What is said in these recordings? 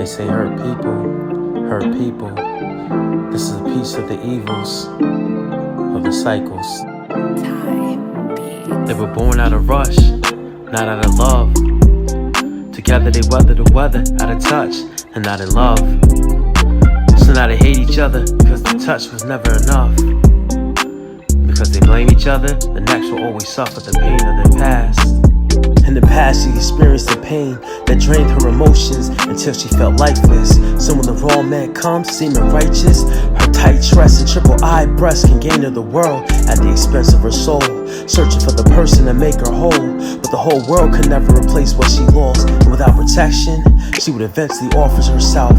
They say hurt people. This is a piece of the evils of the cycles. They were born out of rush, not out of love. Together they weather the weather, out of touch and not in love. So now they hate each other because the touch was never enough. Because they blame each other, the next will always suffer the pain of their past. In the past, she experienced the pain that drained her emotions until she felt lifeless. So when the wrong man comes, seeming righteous, her tight dress and triple-eyed breast can gain her the world at the expense of her soul. Searching for the person to make her whole, but the whole world could never replace what she lost. And without protection, she would eventually offer herself.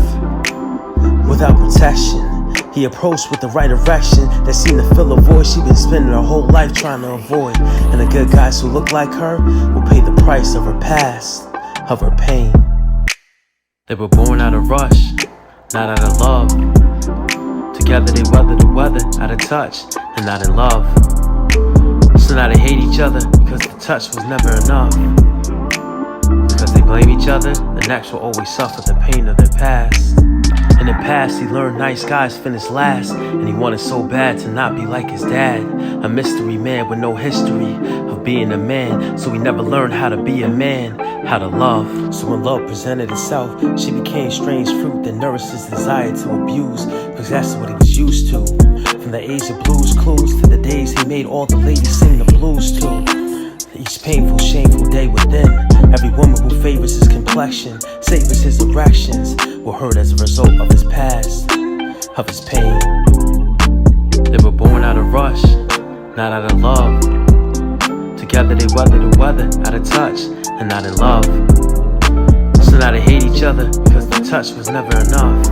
Without protection, he approached with the right erection that seemed to fill a void she'd been spending her whole life trying to avoid. And the good guys who look like her will pay the price of her past, of her pain. They were born out of rush, not out of love. Together they weather the weather, out of touch and not in love. So now they hate each other because the touch was never enough. Because they blame each other, the next will always suffer the pain of their past. In the past, he learned nice guys finish last, and he wanted so bad to not be like his dad. A mystery man with no history of being a man, so he never learned how to be a man, how to love. So when love presented itself, she became strange fruit that nourished his desire to abuse, because that's what he was used to. From the age of Blue's Clues to the days he made all the ladies sing the blues to. Each painful, shameful day within, every woman who favors his complexion, savors his erections, will hurt as a result of his past, of his pain. They were born out of rush, not out of love. Together they weather the weather, out of touch and not in love. So now they hate each other because the touch was never enough.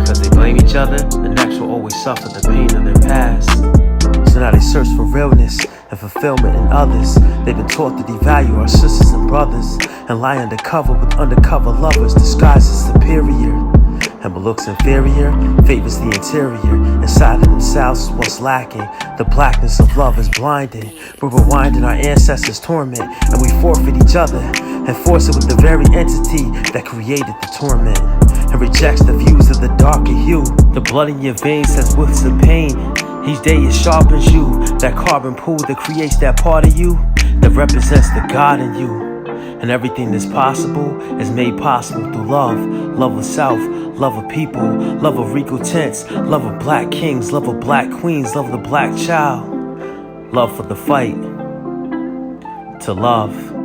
Because they blame each other, the next will always suffer the pain of their past. So now they search for realness and fulfillment in others. They've been taught to devalue our sisters and brothers and lie undercover with undercover lovers disguised as superior. And what looks inferior favors the interior. Inside of themselves is what's lacking. The blackness of love is blinding. We're rewinding our ancestors' torment, and we forfeit each other and force it with the very entity that created the torment. And rejects the views of the darker hue. The blood in your veins has whiffs of pain. Each day it sharpens you, that carbon pool that creates that part of you that represents the God in you. And everything that's possible is made possible through love. Love of self, love of people, love of regal tints, love of black kings, love of black queens, love of the black child. Love for the fight, to love.